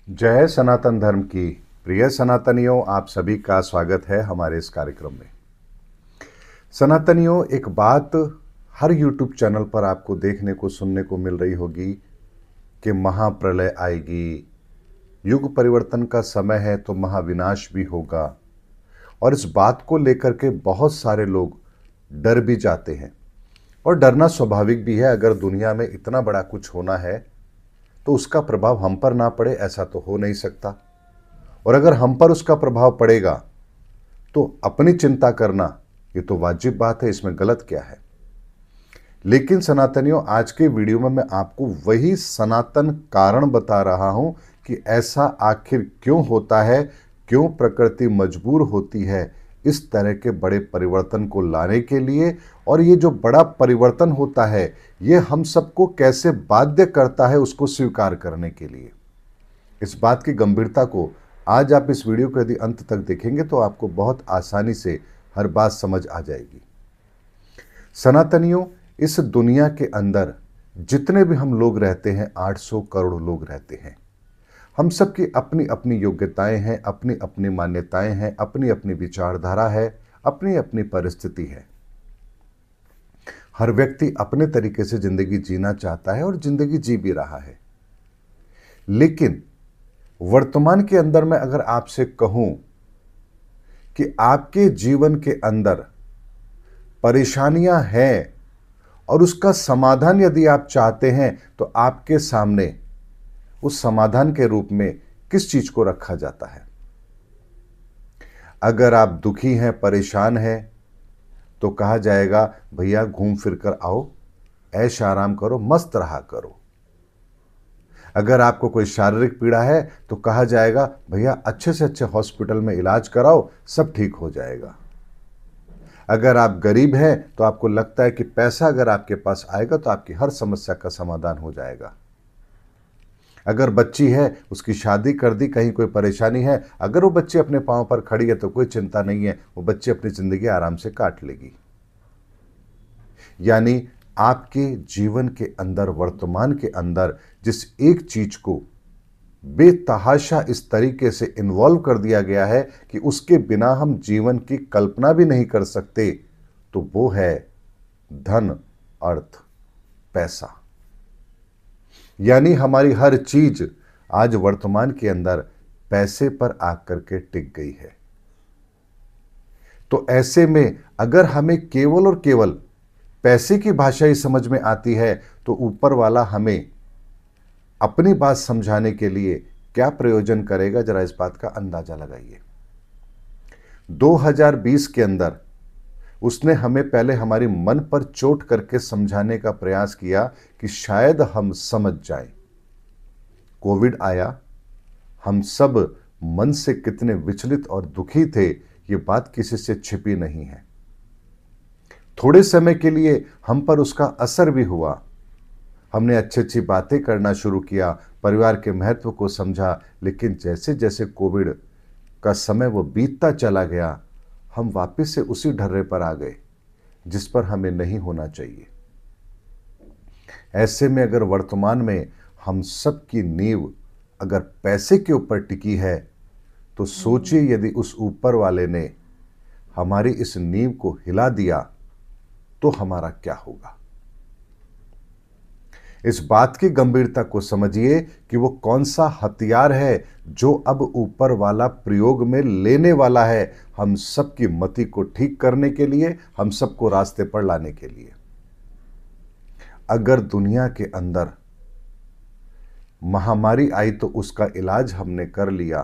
जय सनातन धर्म की। प्रिय सनातनियों, आप सभी का स्वागत है हमारे इस कार्यक्रम में। सनातनियों, एक बात हर YouTube चैनल पर आपको देखने को सुनने को मिल रही होगी कि महाप्रलय आएगी, युग परिवर्तन का समय है तो महाविनाश भी होगा। और इस बात को लेकर के बहुत सारे लोग डर भी जाते हैं, और डरना स्वाभाविक भी है। अगर दुनिया में इतना बड़ा कुछ होना है तो उसका प्रभाव हम पर ना पड़े ऐसा तो हो नहीं सकता, और अगर हम पर उसका प्रभाव पड़ेगा तो अपनी चिंता करना ये तो वाजिब बात है, इसमें गलत क्या है। लेकिन सनातनियों, आज के वीडियो में मैं आपको वही सनातन कारण बता रहा हूं कि ऐसा आखिर क्यों होता है, क्यों प्रकृति मजबूर होती है इस तरह के बड़े परिवर्तन को लाने के लिए, और ये जो बड़ा परिवर्तन होता है ये हम सबको कैसे बाध्य करता है उसको स्वीकार करने के लिए। इस बात की गंभीरता को आज आप इस वीडियो को यदि अंत तक देखेंगे तो आपको बहुत आसानी से हर बात समझ आ जाएगी। सनातनियों, इस दुनिया के अंदर जितने भी हम लोग रहते हैं, 800 करोड़ लोग रहते हैं। हम सबकी अपनी अपनी योग्यताएं हैं, अपनी अपनी मान्यताएं हैं, अपनी अपनी विचारधारा है, अपनी अपनी परिस्थिति है। हर व्यक्ति अपने तरीके से जिंदगी जीना चाहता है और जिंदगी जी भी रहा है। लेकिन वर्तमान के अंदर मैं अगर आपसे कहूं कि आपके जीवन के अंदर परेशानियां हैं और उसका समाधान यदि आप चाहते हैं तो आपके सामने उस समाधान के रूप में किस चीज को रखा जाता है। अगर आप दुखी हैं, परेशान हैं, तो कहा जाएगा भैया घूम फिर कर आओ, ऐश आराम करो, मस्त रहा करो। अगर आपको कोई शारीरिक पीड़ा है तो कहा जाएगा भैया अच्छे से अच्छे हॉस्पिटल में इलाज कराओ, सब ठीक हो जाएगा। अगर आप गरीब हैं तो आपको लगता है कि पैसा अगर आपके पास आएगा तो आपकी हर समस्या का समाधान हो जाएगा। अगर बच्ची है, उसकी शादी कर दी, कहीं कोई परेशानी है, अगर वो बच्ची अपने पांव पर खड़ी है तो कोई चिंता नहीं है, वो बच्ची अपनी जिंदगी आराम से काट लेगी। यानी आपके जीवन के अंदर, वर्तमान के अंदर जिस एक चीज को बेतहाशा इस तरीके से इन्वॉल्व कर दिया गया है कि उसके बिना हम जीवन की कल्पना भी नहीं कर सकते, तो वो है धन, अर्थ, पैसा। यानी हमारी हर चीज आज वर्तमान के अंदर पैसे पर आकर के टिक गई है। तो ऐसे में अगर हमें केवल और केवल पैसे की भाषा ही समझ में आती है तो ऊपर वाला हमें अपनी बात समझाने के लिए क्या प्रयोजन करेगा, जरा इस बात का अंदाजा लगाइए। 2020 के अंदर उसने हमें पहले हमारी मन पर चोट करके समझाने का प्रयास किया कि शायद हम समझ जाएं। कोविड आया, हम सब मन से कितने विचलित और दुखी थे, ये बात किसी से छिपी नहीं है। थोड़े समय के लिए हम पर उसका असर भी हुआ। हमने अच्छी अच्छी बातें करना शुरू किया, परिवार के महत्व को समझा, लेकिन जैसे जैसे कोविड का समय वो बीतता चला गया, हम वापस से उसी ढर्रे पर आ गए जिस पर हमें नहीं होना चाहिए। ऐसे में अगर वर्तमान में हम सब की नींव अगर पैसे के ऊपर टिकी है तो सोचिए यदि उस ऊपर वाले ने हमारी इस नींव को हिला दिया तो हमारा क्या होगा। इस बात की गंभीरता को समझिए कि वो कौन सा हथियार है जो अब ऊपर वाला प्रयोग में लेने वाला है, हम सबकी मति को ठीक करने के लिए, हम सबको रास्ते पर लाने के लिए। अगर दुनिया के अंदर महामारी आई तो उसका इलाज हमने कर लिया,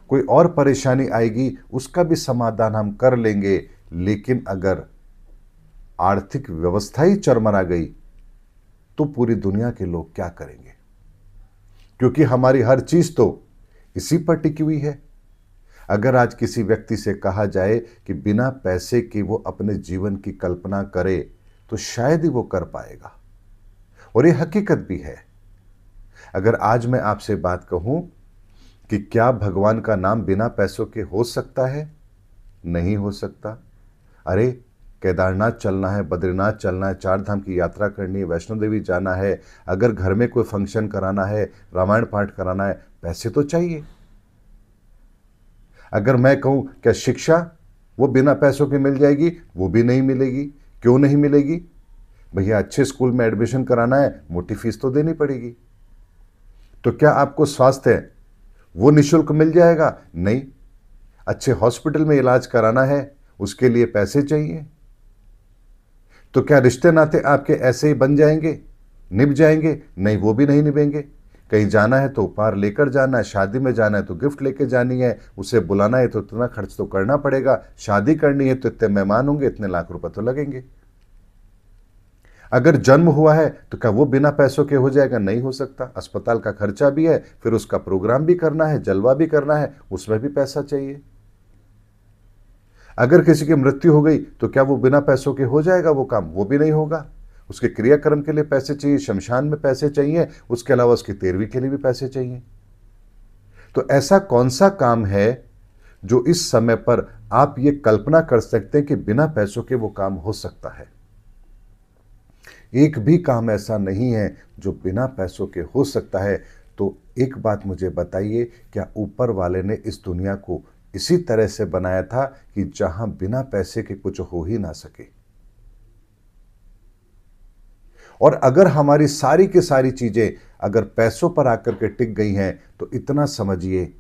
कोई और परेशानी आएगी उसका भी समाधान हम कर लेंगे, लेकिन अगर आर्थिक व्यवस्था ही चरमरा गई तो पूरी दुनिया के लोग क्या करेंगे, क्योंकि हमारी हर चीज तो इसी पर टिकी हुई है। अगर आज किसी व्यक्ति से कहा जाए कि बिना पैसे के वो अपने जीवन की कल्पना करे तो शायद ही वो कर पाएगा, और ये हकीकत भी है। अगर आज मैं आपसे बात कहूं कि क्या भगवान का नाम बिना पैसों के हो सकता है? नहीं हो सकता। अरे केदारनाथ चलना है, बद्रीनाथ चलना है, चार धाम की यात्रा करनी है, वैष्णो देवी जाना है, अगर घर में कोई फंक्शन कराना है, रामायण पाठ कराना है, पैसे तो चाहिए। अगर मैं कहूं क्या शिक्षा वो बिना पैसों के मिल जाएगी, वो भी नहीं मिलेगी। क्यों नहीं मिलेगी? भैया अच्छे स्कूल में एडमिशन कराना है, मोटी फीस तो देनी पड़ेगी। तो क्या आपको स्वास्थ्य वो निःशुल्क मिल जाएगा? नहीं। अच्छे हॉस्पिटल में इलाज कराना है, उसके लिए पैसे चाहिए। तो क्या रिश्ते नाते आपके ऐसे ही बन जाएंगे, निभ जाएंगे? नहीं, वो भी नहीं निभेंगे। कहीं जाना है तो उपहार लेकर जाना है, शादी में जाना है तो गिफ्ट लेकर जानी है, उसे बुलाना है तो इतना खर्च तो करना पड़ेगा, शादी करनी है तो इतने मेहमान होंगे, इतने लाख रुपए तो लगेंगे। अगर जन्म हुआ है तो क्या वो बिना पैसों के हो जाएगा? नहीं हो सकता। अस्पताल का खर्चा भी है, फिर उसका प्रोग्राम भी करना है, जलवा भी करना है, उसमें भी पैसा चाहिए। अगर किसी की मृत्यु हो गई तो क्या वो बिना पैसों के हो जाएगा वो काम? वो भी नहीं होगा। उसके क्रियाक्रम के लिए पैसे चाहिए, शमशान में पैसे चाहिए, उसके अलावा उसकी तेरहवीं के लिए भी पैसे चाहिए। तो ऐसा कौन सा काम है जो इस समय पर आप ये कल्पना कर सकते हैं कि बिना पैसों के वो काम हो सकता है? एक भी काम ऐसा नहीं है जो बिना पैसों के हो सकता है। तो एक बात मुझे बताइए, क्या ऊपर वाले ने इस दुनिया को इसी तरह से बनाया था कि जहां बिना पैसे के कुछ हो ही ना सके? और अगर हमारी सारी की सारी चीजें अगर पैसों पर आकर के टिक गई हैं तो इतना समझिए,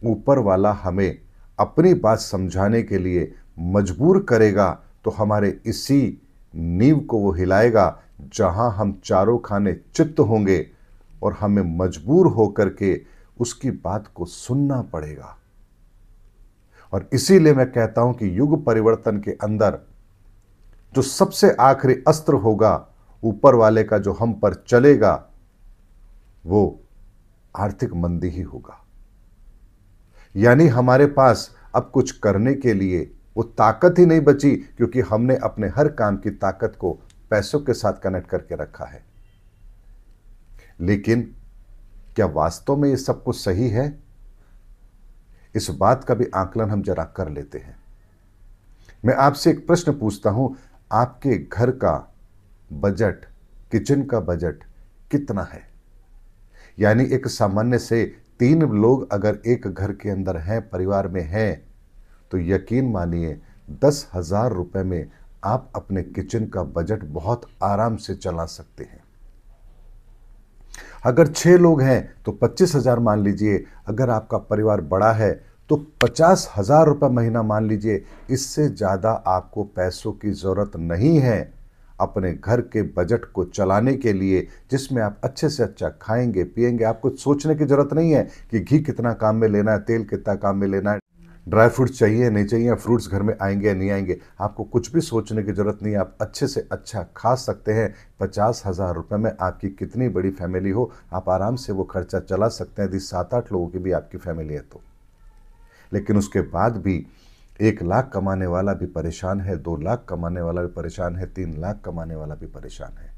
ऊपर वाला हमें अपनी बात समझाने के लिए मजबूर करेगा तो हमारे इसी नींव को वो हिलाएगा जहां हम चारों खाने चित्त होंगे और हमें मजबूर होकर के उसकी बात को सुनना पड़ेगा। और इसीलिए मैं कहता हूं कि युग परिवर्तन के अंदर जो सबसे आखिरी अस्त्र होगा ऊपर वाले का, जो हम पर चलेगा, वो आर्थिक मंदी ही होगा। यानी हमारे पास अब कुछ करने के लिए वो ताकत ही नहीं बची, क्योंकि हमने अपने हर काम की ताकत को पैसों के साथ कनेक्ट करके रखा है। लेकिन क्या वास्तव में ये सब कुछ सही है? इस बात का भी आकलन हम जरा कर लेते हैं। मैं आपसे एक प्रश्न पूछता हूं, आपके घर का बजट, किचन का बजट कितना है? यानी एक सामान्य से 3 लोग अगर एक घर के अंदर हैं, परिवार में हैं, तो यकीन मानिए 10,000 रुपए में आप अपने किचन का बजट बहुत आराम से चला सकते हैं। अगर 6 लोग हैं तो 25,000 मान लीजिए। अगर आपका परिवार बड़ा है तो 50,000 रुपये महीना मान लीजिए। इससे ज़्यादा आपको पैसों की ज़रूरत नहीं है अपने घर के बजट को चलाने के लिए, जिसमें आप अच्छे से अच्छा खाएंगे पिएंगे। आपको सोचने की ज़रूरत नहीं है कि घी कितना काम में लेना है, तेल कितना काम में लेना है, ड्राई फ्रूट्स चाहिए नहीं चाहिए, फ्रूट्स घर में आएंगे या नहीं आएंगे। आपको कुछ भी सोचने की ज़रूरत नहीं है। आप अच्छे से अच्छा खा सकते हैं। 50,000 रुपये में आपकी कितनी बड़ी फैमिली हो, आप आराम से वो खर्चा चला सकते हैं यदि 7-8 लोगों की भी आपकी फैमिली है तो। लेकिन उसके बाद भी 1 लाख कमाने वाला भी परेशान है, 2 लाख कमाने वाला भी परेशान है, 3 लाख कमाने वाला भी परेशान है।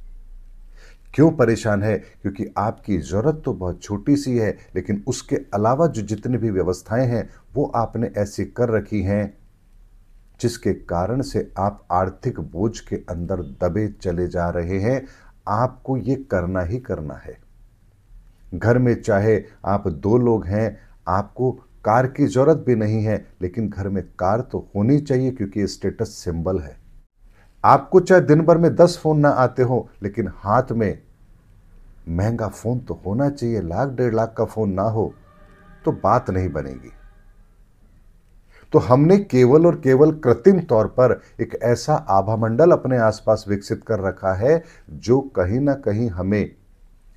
क्यों परेशान है? क्योंकि आपकी ज़रूरत तो बहुत छोटी सी है, लेकिन उसके अलावा जो जितनी भी व्यवस्थाएं हैं वो आपने ऐसी कर रखी हैं जिसके कारण से आप आर्थिक बोझ के अंदर दबे चले जा रहे हैं। आपको ये करना ही करना है। घर में चाहे आप 2 लोग हैं, आपको कार की जरूरत भी नहीं है, लेकिन घर में कार तो होनी चाहिए क्योंकि ये स्टेटस सिंबल है। आपको चाहे दिन भर में 10 फोन ना आते हो, लेकिन हाथ में महंगा फोन तो होना चाहिए। 1,00,000-1,50,000 का फोन ना हो तो बात नहीं बनेगी। तो हमने केवल और केवल कृत्रिम तौर पर एक ऐसा आभामंडल अपने आसपास विकसित कर रखा है जो कहीं ना कहीं हमें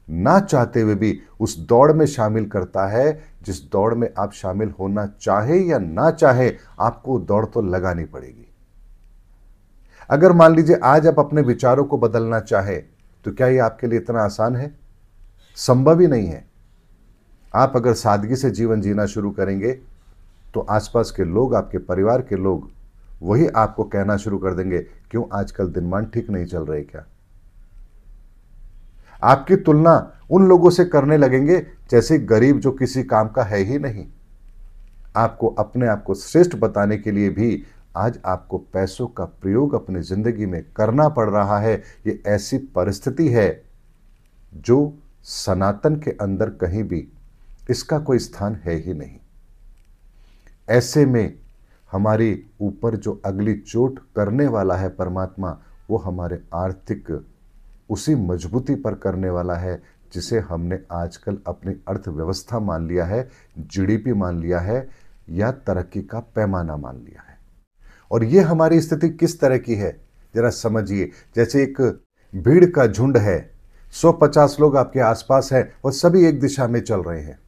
ना चाहते हुए भी उस दौड़ में शामिल करता है, जिस दौड़ में आप शामिल होना चाहे या ना चाहे आपको दौड़ तो लगानी पड़ेगी। अगर मान लीजिए आज आप अपने विचारों को बदलना चाहे तो क्या ये आपके लिए इतना आसान है? संभव ही नहीं है। आप अगर सादगी से जीवन जीना शुरू करेंगे तो आसपास के लोग, आपके परिवार के लोग वही आपको कहना शुरू कर देंगे, क्यों आजकल दिनमान ठीक नहीं चल रहे क्या? आपकी तुलना उन लोगों से करने लगेंगे जैसे गरीब जो किसी काम का है ही नहीं। आपको अपने आप को श्रेष्ठ बताने के लिए भी आज आपको पैसों का प्रयोग अपनी जिंदगी में करना पड़ रहा है। ये ऐसी परिस्थिति है जो सनातन के अंदर कहीं भी इसका कोई स्थान है ही नहीं। ऐसे में हमारे ऊपर जो अगली चोट करने वाला है परमात्मा, वो हमारे आर्थिक उसी मजबूती पर करने वाला है जिसे हमने आजकल अपनी अर्थव्यवस्था मान लिया है, जीडीपी मान लिया है या तरक्की का पैमाना मान लिया है। और ये हमारी स्थिति किस तरह की है जरा समझिए। जैसे एक भीड़ का झुंड है, 150 लोग आपके आसपास हैं और सभी एक दिशा में चल रहे हैं।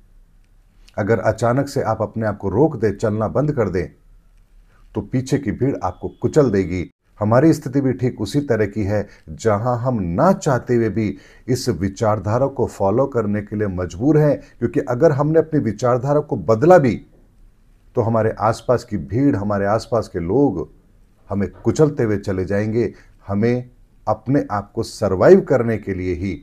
अगर अचानक से आप अपने आप को रोक दें, चलना बंद कर दें, तो पीछे की भीड़ आपको कुचल देगी। हमारी स्थिति भी ठीक उसी तरह की है, जहां हम ना चाहते हुए भी इस विचारधारा को फॉलो करने के लिए मजबूर हैं, क्योंकि अगर हमने अपनी विचारधारा को बदला भी तो हमारे आसपास की भीड़, हमारे आसपास के लोग हमें कुचलते हुए चले जाएंगे। हमें अपने आप को सरवाइव करने के लिए ही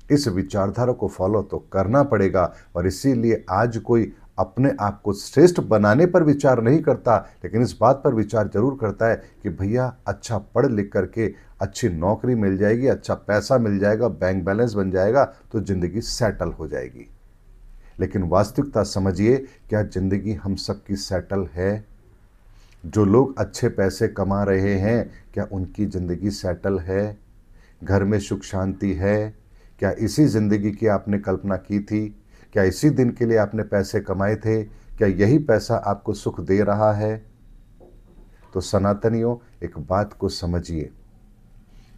इस विचारधारा को फॉलो तो करना पड़ेगा। और इसीलिए आज कोई अपने आप को श्रेष्ठ बनाने पर विचार नहीं करता, लेकिन इस बात पर विचार जरूर करता है कि भैया अच्छा पढ़ लिख करके अच्छी नौकरी मिल जाएगी, अच्छा पैसा मिल जाएगा, बैंक बैलेंस बन जाएगा तो जिंदगी सेटल हो जाएगी। लेकिन वास्तविकता समझिए, क्या जिंदगी हम सबकी सेटल है? जो लोग अच्छे पैसे कमा रहे हैं, क्या उनकी जिंदगी सेटल है? घर में सुख शांति है? क्या इसी जिंदगी की आपने कल्पना की थी? क्या इसी दिन के लिए आपने पैसे कमाए थे? क्या यही पैसा आपको सुख दे रहा है? तो सनातनियों, एक बात को समझिए,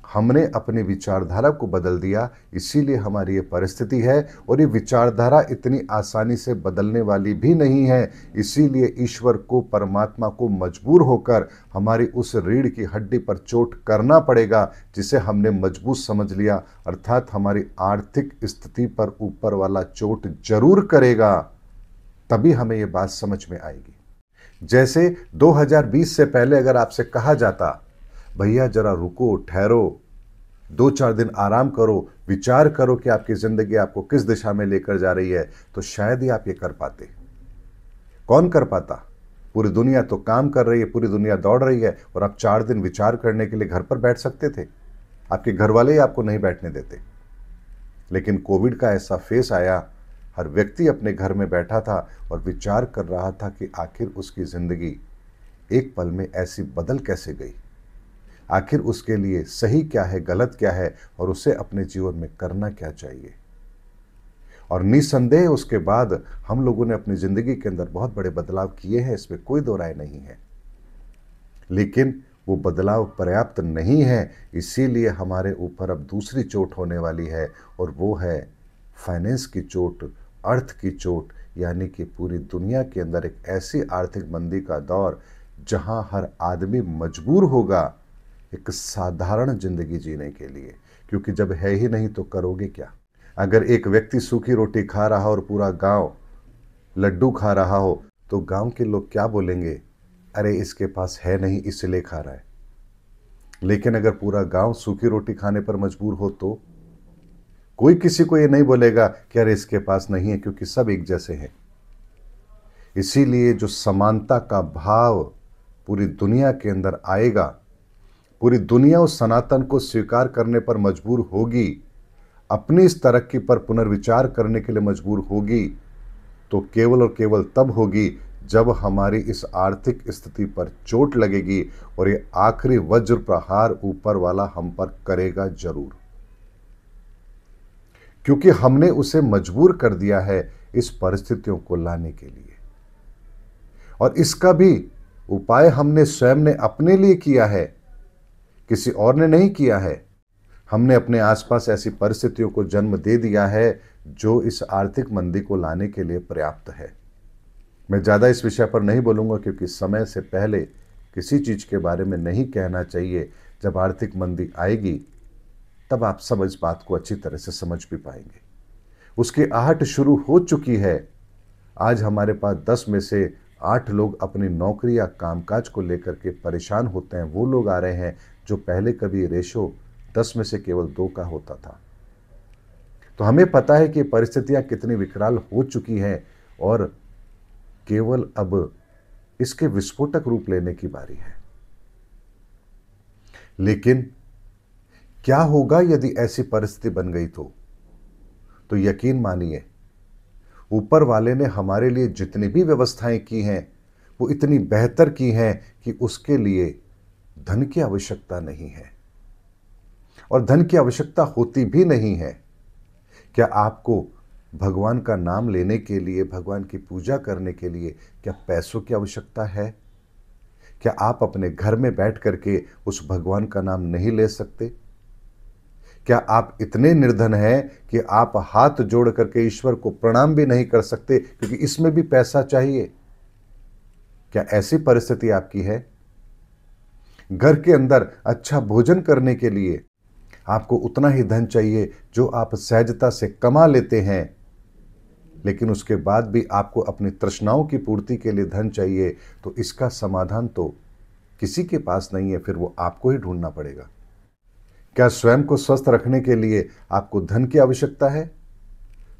हमने अपनी विचारधारा को बदल दिया, इसीलिए हमारी ये परिस्थिति है। और ये विचारधारा इतनी आसानी से बदलने वाली भी नहीं है। इसीलिए ईश्वर को, परमात्मा को मजबूर होकर हमारी उस रीढ़ की हड्डी पर चोट करना पड़ेगा जिसे हमने मजबूत समझ लिया। अर्थात हमारी आर्थिक स्थिति पर ऊपर वाला चोट जरूर करेगा, तभी हमें ये बात समझ में आएगी। जैसे 2020 से पहले अगर आपसे कहा जाता, भैया जरा रुको, ठहरो, 2-4 दिन आराम करो, विचार करो कि आपकी जिंदगी आपको किस दिशा में लेकर जा रही है, तो शायद ही आप ये कर पाते। कौन कर पाता? पूरी दुनिया तो काम कर रही है, पूरी दुनिया दौड़ रही है, और आप 4 दिन विचार करने के लिए घर पर बैठ सकते थे। आपके घर वाले ही आपको नहीं बैठने देते। लेकिन कोविड का ऐसा फेस आया, हर व्यक्ति अपने घर में बैठा था और विचार कर रहा था कि आखिर उसकी जिंदगी एक पल में ऐसी बदल कैसे गई, आखिर उसके लिए सही क्या है, गलत क्या है, और उसे अपने जीवन में करना क्या चाहिए। और निसंदेह उसके बाद हम लोगों ने अपनी जिंदगी के अंदर बहुत बड़े बदलाव किए हैं, इसमें कोई दो राय नहीं है। लेकिन वो बदलाव पर्याप्त नहीं है, इसीलिए हमारे ऊपर अब दूसरी चोट होने वाली है, और वो है फाइनेंस की चोट, अर्थ की चोट। यानी कि पूरी दुनिया के अंदर एक ऐसी आर्थिक मंदी का दौर जहां हर आदमी मजबूर होगा एक साधारण जिंदगी जीने के लिए, क्योंकि जब है ही नहीं तो करोगे क्या। अगर एक व्यक्ति सूखी रोटी खा रहा हो और पूरा गांव लड्डू खा रहा हो, तो गांव के लोग क्या बोलेंगे? अरे इसके पास है नहीं इसलिए खा रहा है। लेकिन अगर पूरा गांव सूखी रोटी खाने पर मजबूर हो तो कोई किसी को ये नहीं बोलेगा कि अरे इसके पास नहीं है, क्योंकि सब एक जैसे हैं। इसीलिए जो समानता का भाव पूरी दुनिया के अंदर आएगा, पूरी दुनिया उस सनातन को स्वीकार करने पर मजबूर होगी, अपनी इस तरक्की पर पुनर्विचार करने के लिए मजबूर होगी, तो केवल और केवल तब होगी जब हमारी इस आर्थिक स्थिति पर चोट लगेगी और ये आखिरी वज्र प्रहार ऊपर वाला हम पर करेगा जरूर, क्योंकि हमने उसे मजबूर कर दिया है इस परिस्थितियों को लाने के लिए। और इसका भी उपाय हमने स्वयं ने अपने लिए किया है, किसी और ने नहीं किया है। हमने अपने आसपास ऐसी परिस्थितियों को जन्म दे दिया है जो इस आर्थिक मंदी को लाने के लिए पर्याप्त है। मैं ज़्यादा इस विषय पर नहीं बोलूँगा, क्योंकि समय से पहले किसी चीज़ के बारे में नहीं कहना चाहिए। जब आर्थिक मंदी आएगी तब आप सब इस बात को अच्छी तरह से समझ भी पाएंगे। उसकी आहट शुरू हो चुकी है। आज हमारे पास 10 में से 8 लोग अपनी नौकरी या कामकाज को लेकर के परेशान होते हैं। वो लोग आ रहे हैं जो पहले कभी रेशो 10 में से केवल 2 का होता था। तो हमें पता है कि परिस्थितियां कितनी विकराल हो चुकी हैं और केवल अब इसके विस्फोटक रूप लेने की बारी है। लेकिन क्या होगा यदि ऐसी परिस्थिति बन गई तो यकीन मानिए ऊपर वाले ने हमारे लिए जितनी भी व्यवस्थाएं की हैं वो इतनी बेहतर की हैं कि उसके लिए धन की आवश्यकता नहीं है और धन की आवश्यकता होती भी नहीं है। क्या आपको भगवान का नाम लेने के लिए, भगवान की पूजा करने के लिए क्या पैसों की आवश्यकता है? क्या आप अपने घर में बैठ करके उस भगवान का नाम नहीं ले सकते? क्या आप इतने निर्धन हैं कि आप हाथ जोड़ करके ईश्वर को प्रणाम भी नहीं कर सकते क्योंकि इसमें भी पैसा चाहिए? क्या ऐसी परिस्थिति आपकी है? घर के अंदर अच्छा भोजन करने के लिए आपको उतना ही धन चाहिए जो आप सहजता से कमा लेते हैं, लेकिन उसके बाद भी आपको अपनी तृष्णाओं की पूर्ति के लिए धन चाहिए, तो इसका समाधान तो किसी के पास नहीं है, फिर वो आपको ही ढूंढना पड़ेगा। क्या स्वयं को स्वस्थ रखने के लिए आपको धन की आवश्यकता है?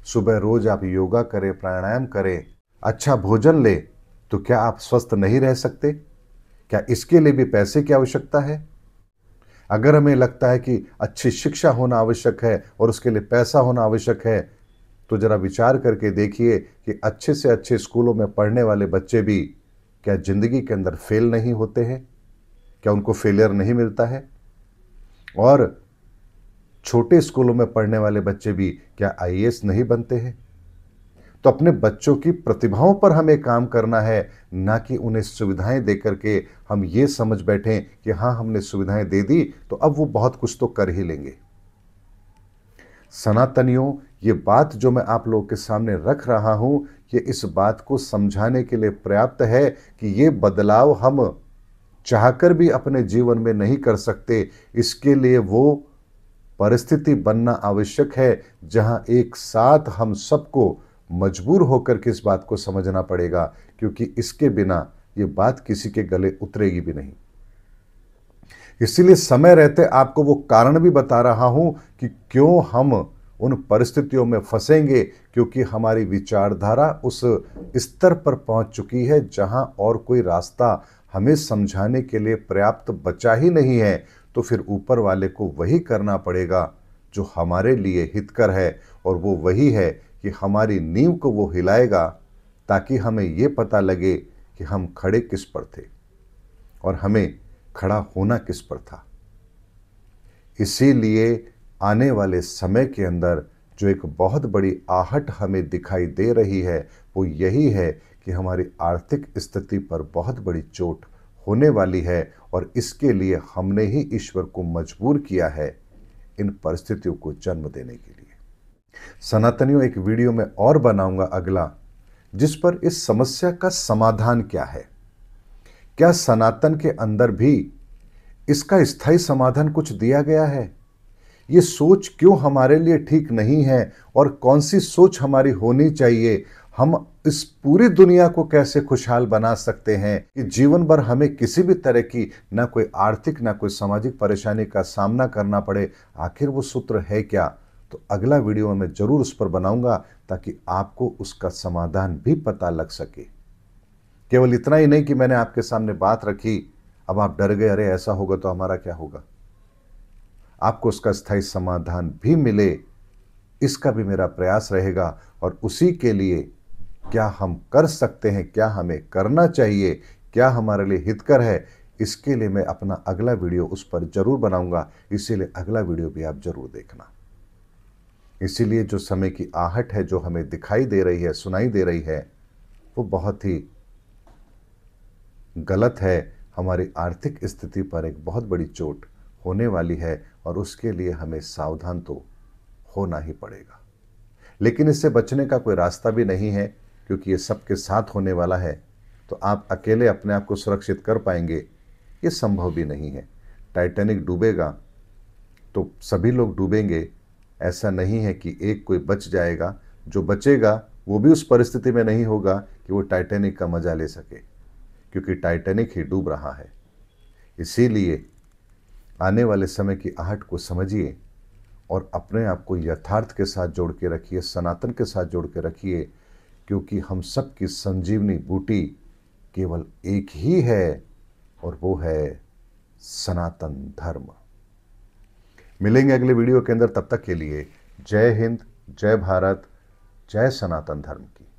सुबह रोज आप योगा करें, प्राणायाम करें, अच्छा भोजन लें, तो क्या आप स्वस्थ नहीं रह सकते? क्या इसके लिए भी पैसे की आवश्यकता है? अगर हमें लगता है कि अच्छी शिक्षा होना आवश्यक है और उसके लिए पैसा होना आवश्यक है, तो जरा विचार करके देखिए कि अच्छे से अच्छे स्कूलों में पढ़ने वाले बच्चे भी क्या जिंदगी के अंदर फेल नहीं होते हैं? क्या उनको फेलियर नहीं मिलता है? और छोटे स्कूलों में पढ़ने वाले बच्चे भी क्या आईएएस नहीं बनते हैं? तो अपने बच्चों की प्रतिभाओं पर हमें काम करना है, ना कि उन्हें सुविधाएं देकर के हम ये समझ बैठें कि हाँ, हमने सुविधाएं दे दी तो अब वो बहुत कुछ तो कर ही लेंगे। सनातनियों, ये बात जो मैं आप लोगों के सामने रख रहा हूं, ये इस बात को समझाने के लिए पर्याप्त है कि ये बदलाव हम चाहकर भी अपने जीवन में नहीं कर सकते। इसके लिए वो परिस्थिति बनना आवश्यक है जहां एक साथ हम सबको मजबूर होकर के इस बात को समझना पड़ेगा, क्योंकि इसके बिना ये बात किसी के गले उतरेगी भी नहीं। इसीलिए समय रहते आपको वो कारण भी बता रहा हूं कि क्यों हम उन परिस्थितियों में फंसेंगे, क्योंकि हमारी विचारधारा उस स्तर पर पहुंच चुकी है जहां और कोई रास्ता हमें समझाने के लिए पर्याप्त बचा ही नहीं है। तो फिर ऊपर वाले को वही करना पड़ेगा जो हमारे लिए हितकर है, और वो वही है कि हमारी नींव को वो हिलाएगा ताकि हमें ये पता लगे कि हम खड़े किस पर थे और हमें खड़ा होना किस पर था। इसीलिए आने वाले समय के अंदर जो एक बहुत बड़ी आहट हमें दिखाई दे रही है वो यही है कि हमारी आर्थिक स्थिति पर बहुत बड़ी चोट होने वाली है, और इसके लिए हमने ही ईश्वर को मजबूर किया है इन परिस्थितियों को जन्म देने के लिए। सनातनियों, एक वीडियो में और बनाऊंगा अगला, जिस पर इस समस्या का समाधान क्या है। क्या सनातन के अंदर भी इसका स्थायी समाधान कुछ दिया गया है? ये सोच क्यों हमारे लिए ठीक नहीं है और कौन सी सोच हमारी होनी चाहिए? हम इस पूरी दुनिया को कैसे खुशहाल बना सकते हैं कि जीवन भर हमें किसी भी तरह की ना कोई आर्थिक ना कोई सामाजिक परेशानी का सामना करना पड़े? आखिर वो सूत्र है क्या? तो अगला वीडियो में जरूर उस पर बनाऊंगा ताकि आपको उसका समाधान भी पता लग सके। केवल इतना ही नहीं कि मैंने आपके सामने बात रखी, अब आप डर गए, अरे ऐसा होगा तो हमारा क्या होगा। आपको उसका स्थायी समाधान भी मिले, इसका भी मेरा प्रयास रहेगा। और उसी के लिए क्या हम कर सकते हैं, क्या हमें करना चाहिए, क्या हमारे लिए हितकर है, इसके लिए मैं अपना अगला वीडियो उस पर जरूर बनाऊंगा। इसीलिए अगला वीडियो भी आप जरूर देखना। इसीलिए जो समय की आहट है जो हमें दिखाई दे रही है, सुनाई दे रही है, वो बहुत ही गलत है। हमारी आर्थिक स्थिति पर एक बहुत बड़ी चोट होने वाली है और उसके लिए हमें सावधान तो होना ही पड़ेगा। लेकिन इससे बचने का कोई रास्ता भी नहीं है, क्योंकि ये सबके साथ होने वाला है। तो आप अकेले अपने आप को सुरक्षित कर पाएंगे, ये संभव भी नहीं है। टाइटैनिक डूबेगा तो सभी लोग डूबेंगे, ऐसा नहीं है कि एक कोई बच जाएगा। जो बचेगा वो भी उस परिस्थिति में नहीं होगा कि वो टाइटैनिक का मजा ले सके, क्योंकि टाइटैनिक ही डूब रहा है। इसीलिए आने वाले समय की आहट को समझिए और अपने आप को यथार्थ के साथ जोड़ के रखिए, सनातन के साथ जोड़ के रखिए, क्योंकि हम सब की संजीवनी बूटी केवल एक ही है और वो है सनातन धर्म। मिलेंगे अगले वीडियो के अंदर, तब तक के लिए जय हिंद, जय भारत, जय सनातन धर्म की।